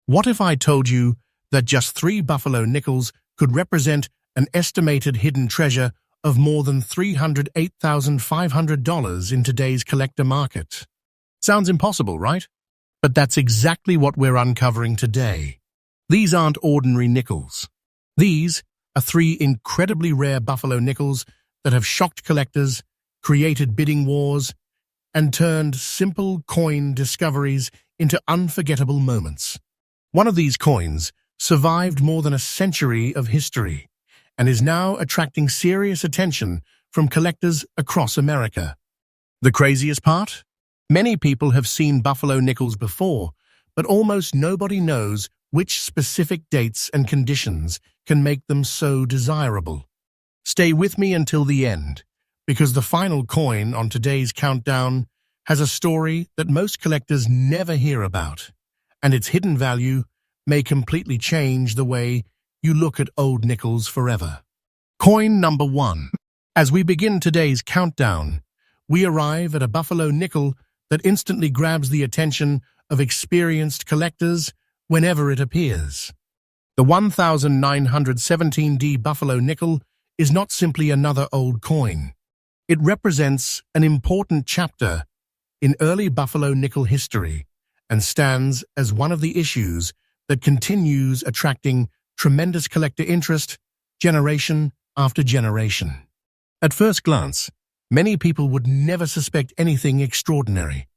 What if I told you that just 3 buffalo nickels could represent an estimated hidden treasure of more than $308,500 in today's collector market? Sounds impossible, right? But that's exactly what we're uncovering today. These aren't ordinary nickels. These are 3 incredibly rare buffalo nickels that have shocked collectors, created bidding wars, and turned simple coin discoveries into unforgettable moments. One of these coins survived more than a century of history and is now attracting serious attention from collectors across America. The craziest part? Many people have seen buffalo nickels before, but almost nobody knows which specific dates and conditions can make them so desirable. Stay with me until the end, because the final coin on today's countdown has a story that most collectors never hear about, and its hidden value may completely change the way you look at old nickels forever. Coin number 1. As we begin today's countdown, we arrive at a buffalo nickel that instantly grabs the attention of experienced collectors whenever it appears. The 1917D buffalo nickel is not simply another old coin. It represents an important chapter in early buffalo nickel history and stands as one of the issues that continues attracting tremendous collector interest generation after generation. At first glance, many people would never suspect anything extraordinary.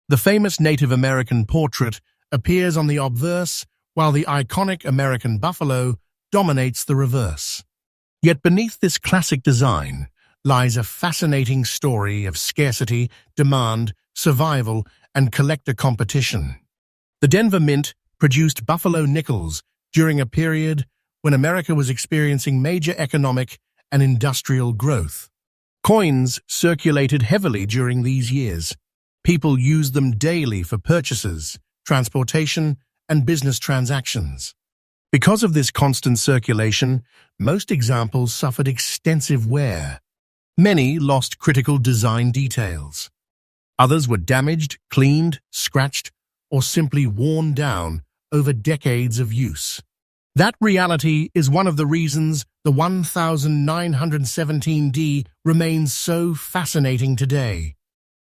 The famous Native American portrait appears on the obverse, while the iconic American buffalo dominates the reverse. Yet beneath this classic design lies a fascinating story of scarcity, demand, survival, and collector competition. The Denver Mint produced buffalo nickels during a period when America was experiencing major economic and industrial growth. Coins circulated heavily during these years. People used them daily for purchases, transportation, and business transactions. Because of this constant circulation, most examples suffered extensive wear. Many lost critical design details. Others were damaged, cleaned, scratched, or simply worn down over decades of use. That reality is one of the reasons the 1917D remains so fascinating today.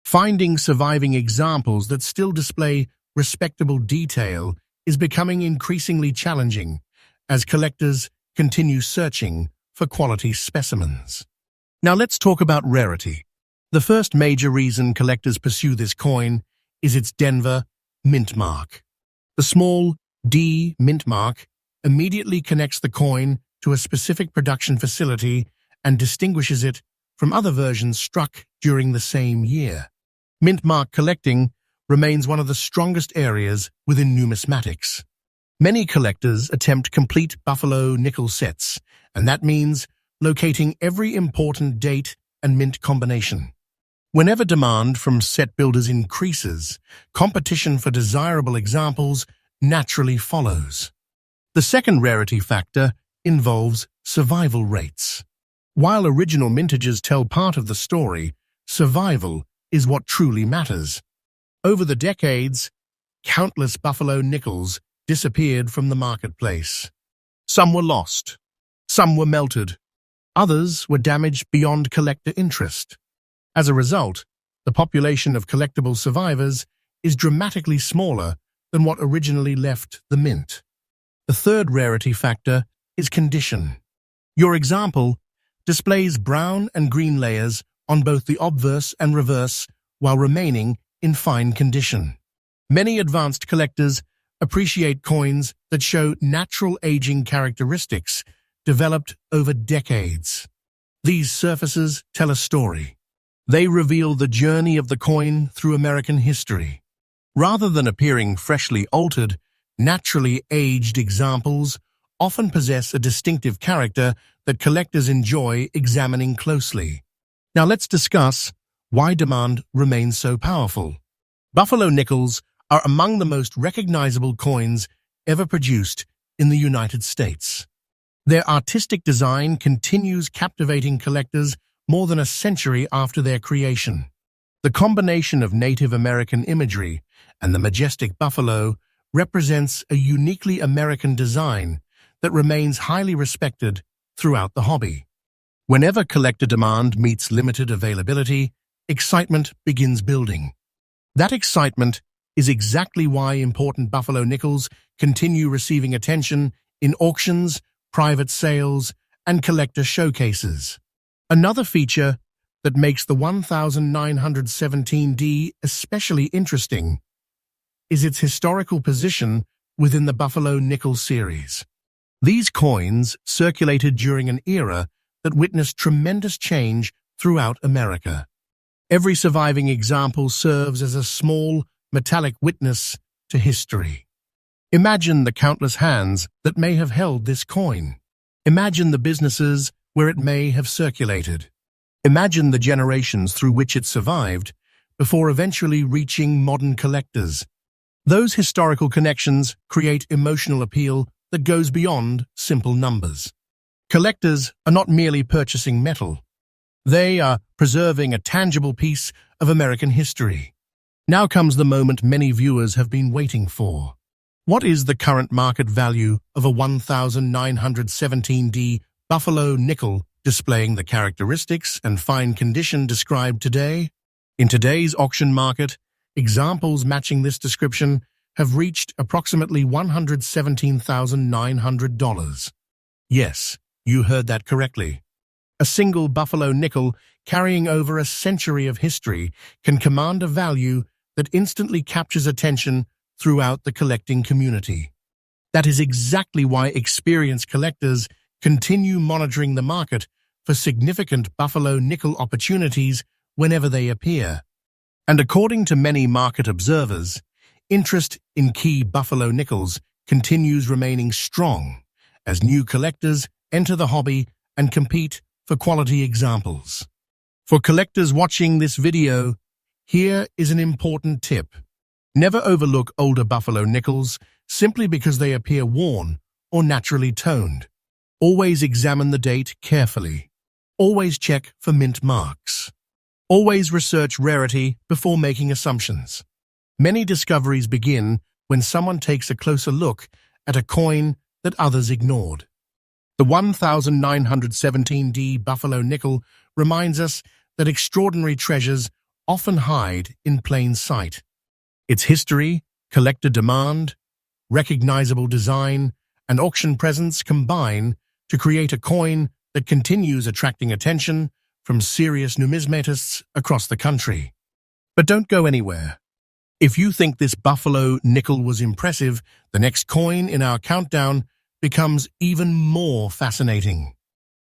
Finding surviving examples that still display respectable detail is becoming increasingly challenging as collectors continue searching for quality specimens. Now let's talk about rarity. The first major reason collectors pursue this coin is its Denver mint mark. The small D mint mark immediately connects the coin to a specific production facility and distinguishes it from other versions struck during the same year. Mint mark collecting remains one of the strongest areas within numismatics. Many collectors attempt complete buffalo nickel sets, and that means locating every important date and mint combination. Whenever demand from set builders increases, competition for desirable examples naturally follows. The second rarity factor involves survival rates. While original mintages tell part of the story, survival is what truly matters. Over the decades, countless buffalo nickels disappeared from the marketplace. Some were lost, some were melted, others were damaged beyond collector interest. As a result, the population of collectible survivors is dramatically smaller than what originally left the mint. The third rarity factor is condition. Your example displays brown and green layers on both the obverse and reverse while remaining in fine condition. Many advanced collectors appreciate coins that show natural aging characteristics developed over decades. These surfaces tell a story. They reveal the journey of the coin through American history. Rather than appearing freshly altered, naturally aged examples often possess a distinctive character that collectors enjoy examining closely. Now let's discuss why demand remains so powerful. Buffalo nickels are among the most recognizable coins ever produced in the United States. Their artistic design continues captivating collectors more than a century after their creation. The combination of Native American imagery and the majestic buffalo represents a uniquely American design that remains highly respected throughout the hobby. Whenever collector demand meets limited availability, excitement begins building. That excitement is exactly why important buffalo nickels continue receiving attention in auctions, private sales, and collector showcases. Another feature that makes the 1917D especially interesting is its historical position within the Buffalo Nickel series. These coins circulated during an era that witnessed tremendous change throughout America. Every surviving example serves as a small, metallic witness to history. Imagine the countless hands that may have held this coin. Imagine the businesses where it may have circulated. Imagine the generations through which it survived before eventually reaching modern collectors. Those historical connections create emotional appeal that goes beyond simple numbers. Collectors are not merely purchasing metal. They are preserving a tangible piece of American history. Now comes the moment many viewers have been waiting for. What is the current market value of a 1917D Buffalo nickel displaying the characteristics and fine condition described today? In today's auction market, examples matching this description have reached approximately $117,900. Yes, you heard that correctly. A single Buffalo nickel carrying over a century of history can command a value that instantly captures attention throughout the collecting community. That is exactly why experienced collectors continue monitoring the market for significant Buffalo nickel opportunities whenever they appear. And according to many market observers, interest in key Buffalo nickels continues remaining strong as new collectors enter the hobby and compete for quality examples. For collectors watching this video, here is an important tip. Never overlook older Buffalo nickels simply because they appear worn or naturally toned. Always examine the date carefully. Always check for mint marks. Always research rarity before making assumptions. Many discoveries begin when someone takes a closer look at a coin that others ignored. The 1917D Buffalo nickel reminds us that extraordinary treasures often hide in plain sight. Its history, collector demand, recognizable design, and auction presence combine to create a coin that continues attracting attention from serious numismatists across the country. But don't go anywhere. If you think this Buffalo nickel was impressive, the next coin in our countdown becomes even more fascinating.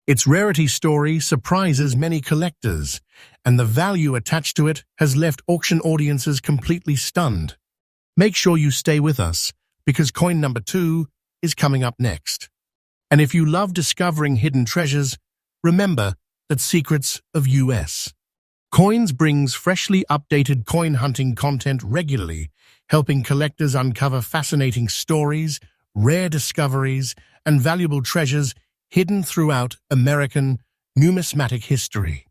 Its rarity story surprises many collectors, and the value attached to it has left auction audiences completely stunned. Make sure you stay with us, because coin number 2 is coming up next. And if you love discovering hidden treasures, remember that Secrets of US Coins brings freshly updated coin hunting content regularly, helping collectors uncover fascinating stories, rare discoveries, and valuable treasures hidden throughout American numismatic history.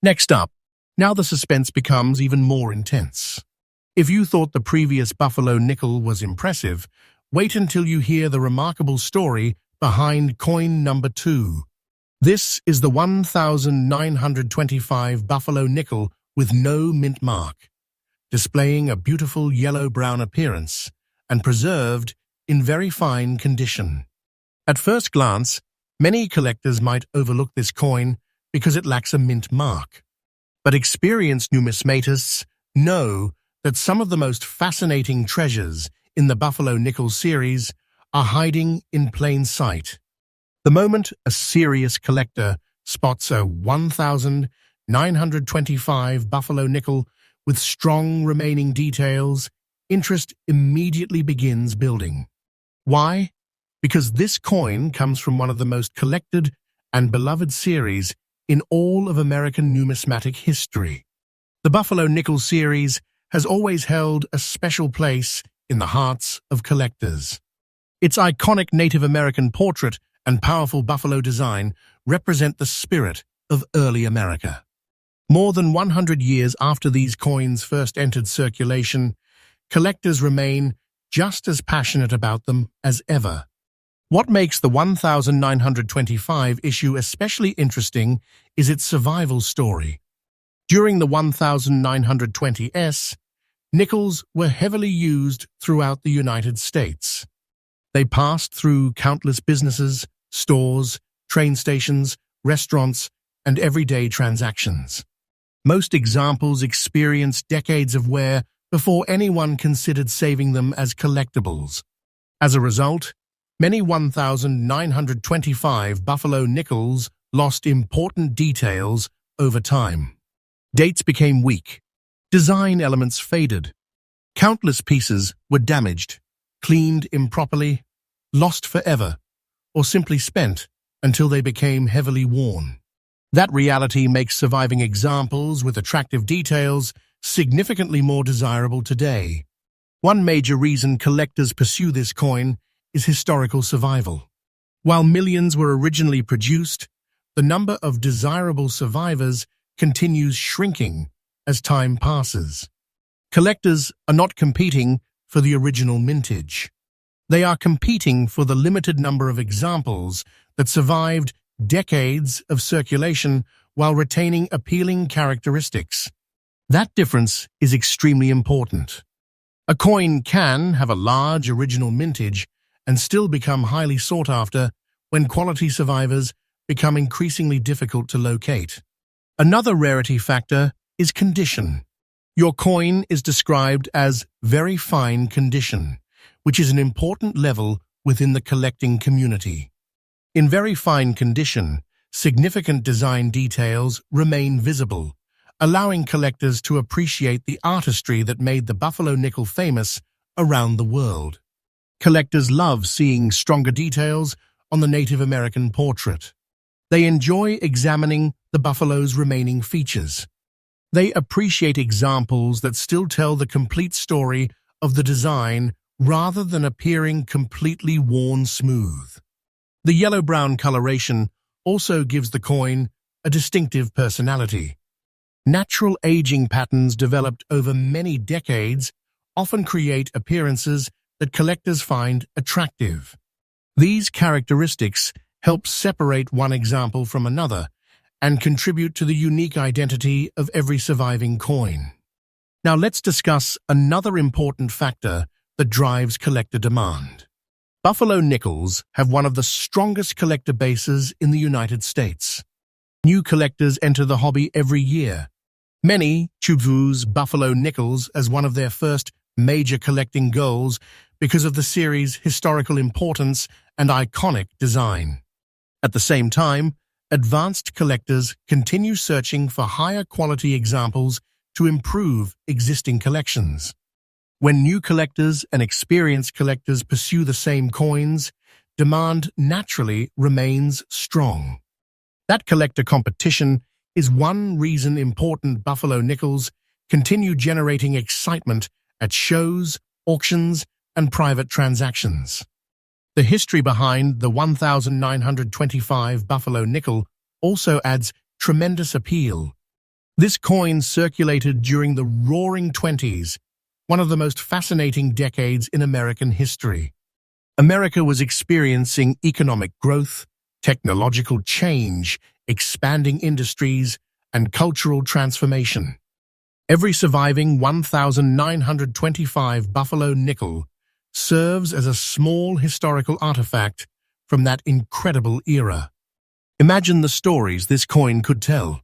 Next up, now the suspense becomes even more intense. If you thought the previous Buffalo nickel was impressive, wait until you hear the remarkable story behind coin number 2. This is the 1925 Buffalo nickel with no mint mark, displaying a beautiful yellow-brown appearance and preserved in very fine condition. At first glance, many collectors might overlook this coin because it lacks a mint mark. But experienced numismatists know that some of the most fascinating treasures in the Buffalo nickel series are hiding in plain sight. The moment a serious collector spots a 1925 Buffalo nickel with strong remaining details, interest immediately begins building. Why? Because this coin comes from one of the most collected and beloved series in all of American numismatic history. The Buffalo nickel series has always held a special place in the hearts of collectors. Its iconic Native American portrait and powerful buffalo design represent the spirit of early America. More than 100 years after these coins first entered circulation, collectors remain just as passionate about them as ever. What makes the 1925 issue especially interesting is its survival story. During the 1920s, nickels were heavily used throughout the United States. They passed through countless businesses, stores, train stations, restaurants, and everyday transactions. Most examples experienced decades of wear before anyone considered saving them as collectibles. As a result, many 1925 Buffalo nickels lost important details over time. Dates became weak. Design elements faded. Countless pieces were damaged, cleaned improperly, lost forever, or simply spent until they became heavily worn. That reality makes surviving examples with attractive details significantly more desirable today. One major reason collectors pursue this coin is historical survival. While millions were originally produced, the number of desirable survivors continues shrinking as time passes. Collectors are not competing for the original mintage. They are competing for the limited number of examples that survived decades of circulation while retaining appealing characteristics. That difference is extremely important. A coin can have a large original mintage and still become highly sought after when quality survivors become increasingly difficult to locate. Another rarity factor is condition. Your coin is described as very fine condition, which is an important level within the collecting community. In very fine condition, significant design details remain visible, allowing collectors to appreciate the artistry that made the Buffalo nickel famous around the world. Collectors love seeing stronger details on the Native American portrait. They enjoy examining the buffalo's remaining features. They appreciate examples that still tell the complete story of the design rather than appearing completely worn smooth. The yellow-brown coloration also gives the coin a distinctive personality. Natural aging patterns developed over many decades often create appearances that collectors find attractive. These characteristics help separate one example from another and contribute to the unique identity of every surviving coin. Now let's discuss another important factor that drives collector demand. Buffalo nickels have one of the strongest collector bases in the United States. New collectors enter the hobby every year. Many choose Buffalo nickels as one of their first major collecting goals because of the series' historical importance and iconic design. At the same time, advanced collectors continue searching for higher quality examples to improve existing collections. When new collectors and experienced collectors pursue the same coins, demand naturally remains strong. That collector competition is one reason important Buffalo nickels continue generating excitement at shows, auctions, and private transactions. The history behind the 1925 Buffalo nickel also adds tremendous appeal. This coin circulated during the Roaring Twenties, one of the most fascinating decades in American history. America was experiencing economic growth, technological change, expanding industries, and cultural transformation. Every surviving 1925 Buffalo nickel serves as a small historical artifact from that incredible era. Imagine the stories this coin could tell.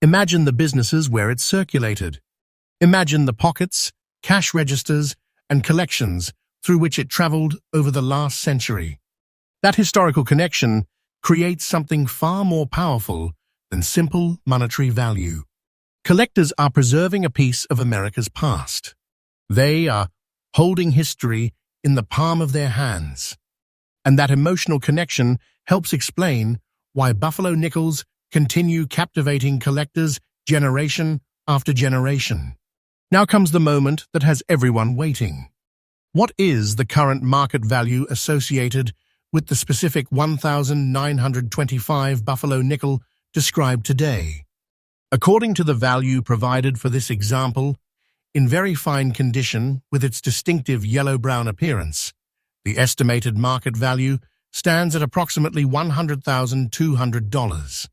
Imagine the businesses where it circulated. Imagine the pockets, cash registers, and collections through which it traveled over the last century. That historical connection creates something far more powerful than simple monetary value. Collectors are preserving a piece of America's past. They are holding history in the palm of their hands. And that emotional connection helps explain why Buffalo nickels continue captivating collectors generation after generation. Now comes the moment that has everyone waiting. What is the current market value associated with the specific 1925 Buffalo nickel described today? According to the value provided for this example, in very fine condition with its distinctive yellow-brown appearance. The estimated market value stands at approximately $100,200.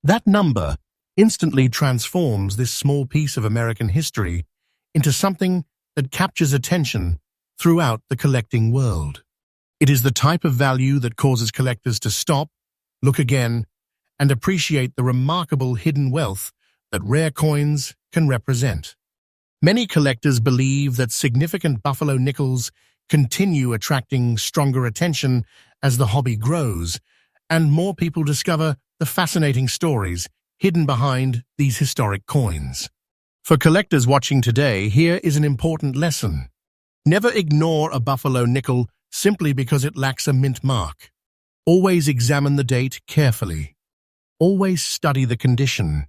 That number instantly transforms this small piece of American history into something that captures attention throughout the collecting world. It is the type of value that causes collectors to stop, look again, and appreciate the remarkable hidden wealth that rare coins can represent. Many collectors believe that significant buffalo nickels continue attracting stronger attention as the hobby grows, and more people discover the fascinating stories hidden behind these historic coins. For collectors watching today, here is an important lesson. Never ignore a buffalo nickel simply because it lacks a mint mark. Always examine the date carefully. Always study the condition.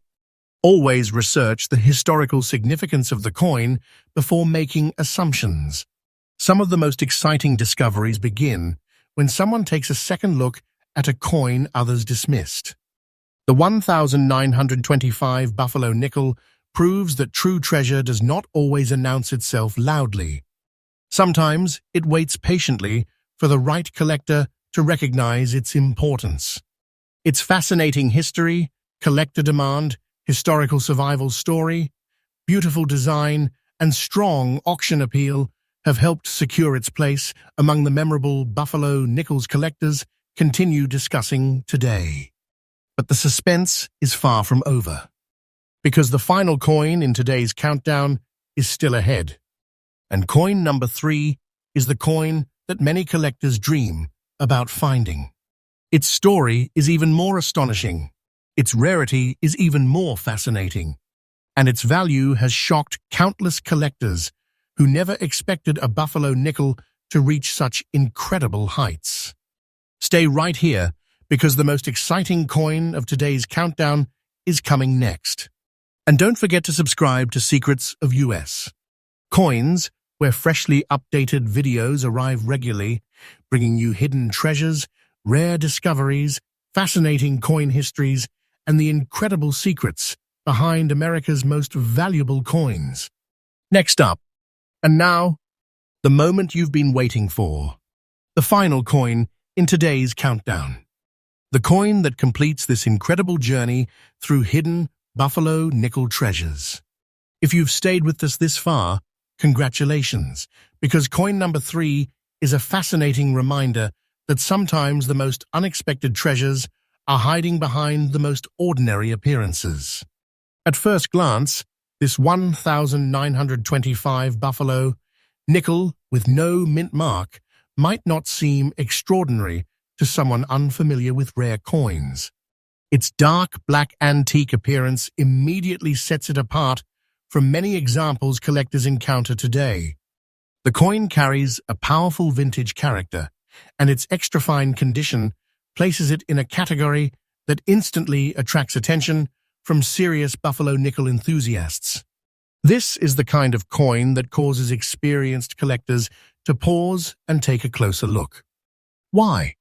Always research the historical significance of the coin before making assumptions. Some of the most exciting discoveries begin when someone takes a second look at a coin others dismissed. The 1925 buffalo nickel proves that true treasure does not always announce itself loudly. Sometimes it waits patiently for the right collector to recognize its importance. Its fascinating history, collector demand, historical survival story, beautiful design, and strong auction appeal have helped secure its place among the memorable buffalo nickels collectors continue discussing today. But the suspense is far from over, because the final coin in today's countdown is still ahead. And coin number 3 is the coin that many collectors dream about finding. Its story is even more astonishing, its rarity is even more fascinating, and its value has shocked countless collectors who never expected a buffalo nickel to reach such incredible heights. Stay right here, because the most exciting coin of today's countdown is coming next. And don't forget to subscribe to Secrets of US Coins, where freshly updated videos arrive regularly, bringing you hidden treasures, rare discoveries, fascinating coin histories, and the incredible secrets behind America's most valuable coins. Next up, and now, the moment you've been waiting for. The final coin in today's countdown. The coin that completes this incredible journey through hidden buffalo nickel treasures. If you've stayed with us this far, congratulations, because coin number 3 is a fascinating reminder that sometimes the most unexpected treasures are hiding behind the most ordinary appearances. At first glance, this 1925 buffalo nickel with no mint mark might not seem extraordinary to someone unfamiliar with rare coins. Its dark black antique appearance immediately sets it apart from many examples collectors encounter today. The coin carries a powerful vintage character, and its extra-fine condition places it in a category that instantly attracts attention from serious buffalo nickel enthusiasts. This is the kind of coin that causes experienced collectors to pause and take a closer look. Why?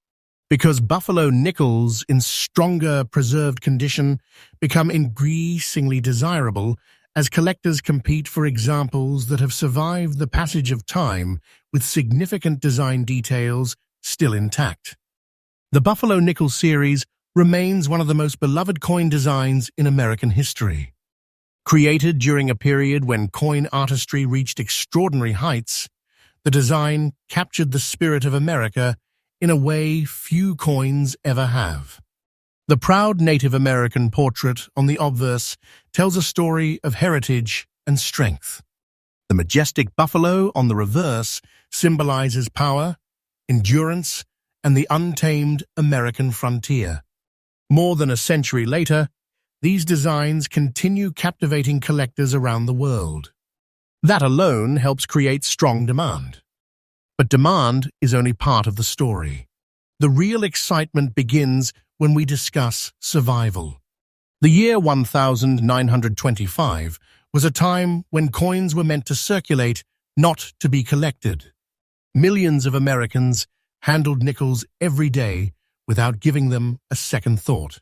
Because buffalo nickels in stronger preserved condition become increasingly desirable as collectors compete for examples that have survived the passage of time with significant design details still intact. The buffalo nickel series remains one of the most beloved coin designs in American history. Created during a period when coin artistry reached extraordinary heights, the design captured the spirit of America in a way few coins ever have. The proud Native American portrait on the obverse tells a story of heritage and strength. The majestic buffalo on the reverse symbolizes power, endurance, and the untamed American frontier. More than a century later, these designs continue captivating collectors around the world. That alone helps create strong demand. But demand is only part of the story. The real excitement begins when we discuss survival. The year 1925 was a time when coins were meant to circulate, not to be collected. Millions of Americans handled nickels every day without giving them a second thought.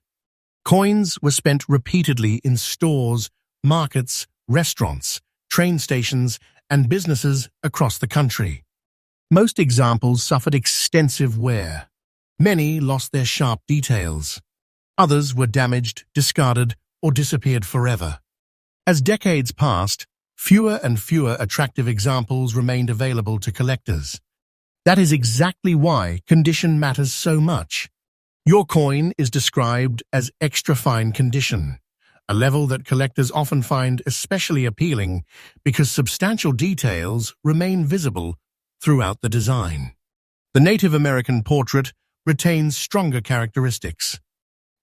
Coins were spent repeatedly in stores, markets, restaurants, train stations, and businesses across the country. Most examples suffered extensive wear. Many lost their sharp details. Others were damaged, discarded, or disappeared forever. As decades passed, fewer and fewer attractive examples remained available to collectors. That is exactly why condition matters so much. Your coin is described as extra fine condition, a level that collectors often find especially appealing because substantial details remain visible throughout the design. The Native American portrait retains stronger characteristics.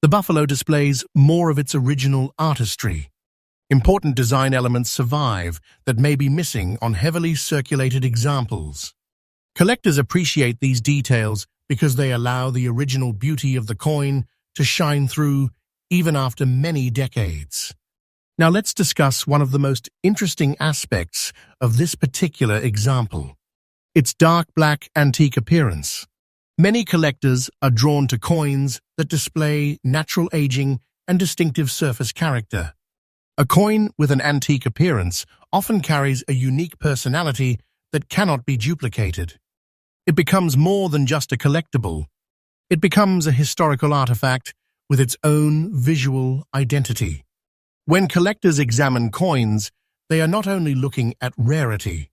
The buffalo displays more of its original artistry. Important design elements survive that may be missing on heavily circulated examples. Collectors appreciate these details because they allow the original beauty of the coin to shine through even after many decades. Now let's discuss one of the most interesting aspects of this particular example: its dark black antique appearance. Many collectors are drawn to coins that display natural aging and distinctive surface character. A coin with an antique appearance often carries a unique personality that cannot be duplicated. It becomes more than just a collectible. It becomes a historical artifact with its own visual identity. When collectors examine coins, they are not only looking at rarity,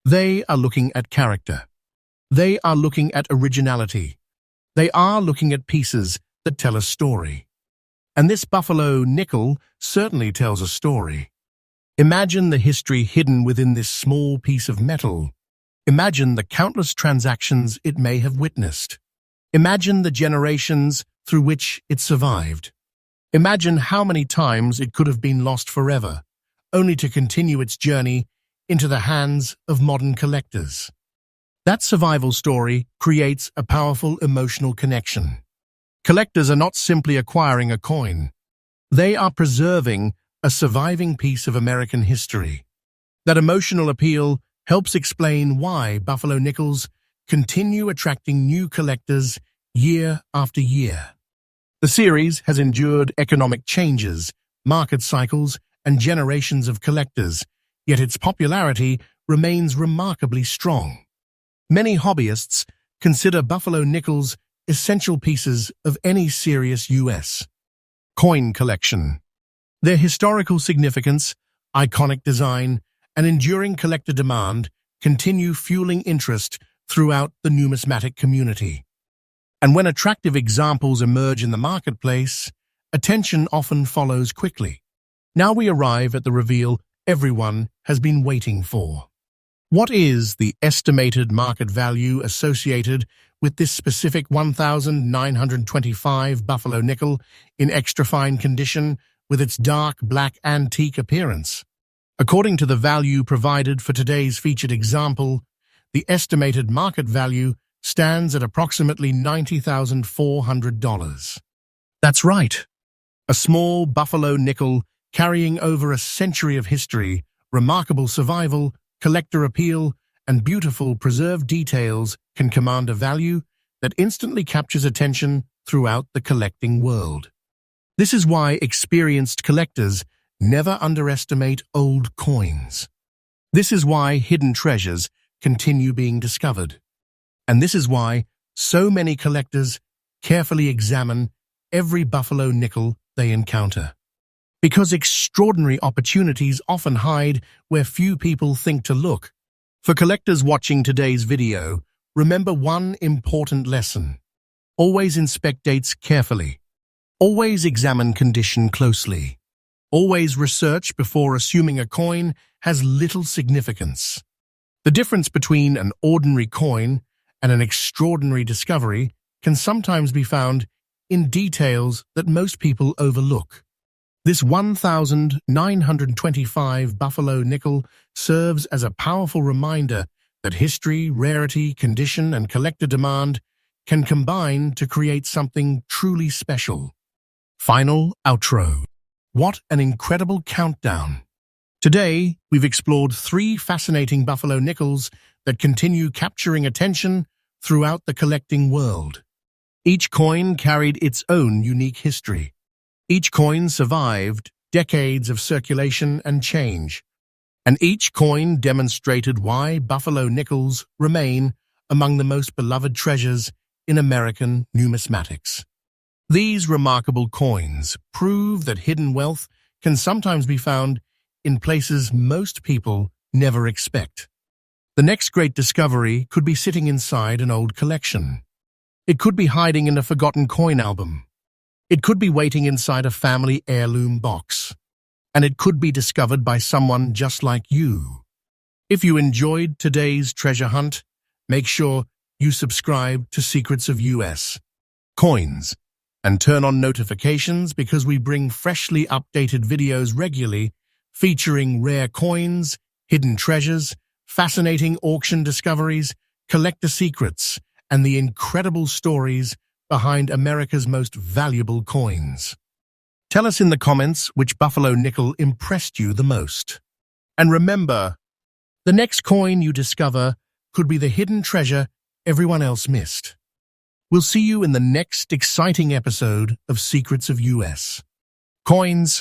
they are looking at character. They are looking at originality. They are looking at pieces that tell a story. And this buffalo nickel certainly tells a story. Imagine the history hidden within this small piece of metal. Imagine the countless transactions it may have witnessed. Imagine the generations through which it survived. Imagine how many times it could have been lost forever, only to continue its journey into the hands of modern collectors. That survival story creates a powerful emotional connection. Collectors are not simply acquiring a coin. They are preserving a surviving piece of American history. That emotional appeal helps explain why buffalo nickels continue attracting new collectors year after year. The series has endured economic changes, market cycles, and generations of collectors, yet its popularity remains remarkably strong. Many hobbyists consider buffalo nickels essential pieces of any serious U.S. coin collection. Their historical significance, iconic design, and enduring collector demand continue fueling interest throughout the numismatic community. And when attractive examples emerge in the marketplace, attention often follows quickly. Now we arrive at the reveal everyone has been waiting for. What is the estimated market value associated with this specific 1,925 buffalo nickel in extra fine condition with its dark black antique appearance? According to the value provided for today's featured example, the estimated market value stands at approximately $90,400. That's right. A small buffalo nickel carrying over a century of history, remarkable survival, collector appeal, and beautiful preserved details can command a value that instantly captures attention throughout the collecting world. This is why experienced collectors never underestimate old coins. This is why hidden treasures continue being discovered. And this is why so many collectors carefully examine every buffalo nickel they encounter. Because extraordinary opportunities often hide where few people think to look. For collectors watching today's video, remember one important lesson. Always inspect dates carefully. Always examine condition closely. Always research before assuming a coin has little significance. The difference between an ordinary coin and an extraordinary discovery can sometimes be found in details that most people overlook. This 1,925 buffalo nickel serves as a powerful reminder that history, rarity, condition, and collector demand can combine to create something truly special. Final outro. What an incredible countdown. Today, we've explored 3 fascinating buffalo nickels that continue capturing attention throughout the collecting world. Each coin carried its own unique history. Each coin survived decades of circulation and change, And each coin demonstrated why buffalo nickels remain among the most beloved treasures in American numismatics. These remarkable coins prove that hidden wealth can sometimes be found in places most people never expect. The next great discovery could be sitting inside an old collection. It could be hiding in a forgotten coin album. It could be waiting inside a family heirloom box. And it could be discovered by someone just like you. If you enjoyed today's treasure hunt, make sure you subscribe to Secrets of US Coins and turn on notifications because we bring freshly updated videos regularly featuring rare coins, hidden treasures, fascinating auction discoveries, collector secrets, and the incredible stories behind America's most valuable coins. Tell us in the comments which buffalo nickel impressed you the most. And remember, the next coin you discover could be the hidden treasure everyone else missed. We'll see you in the next exciting episode of Secrets of US Coins.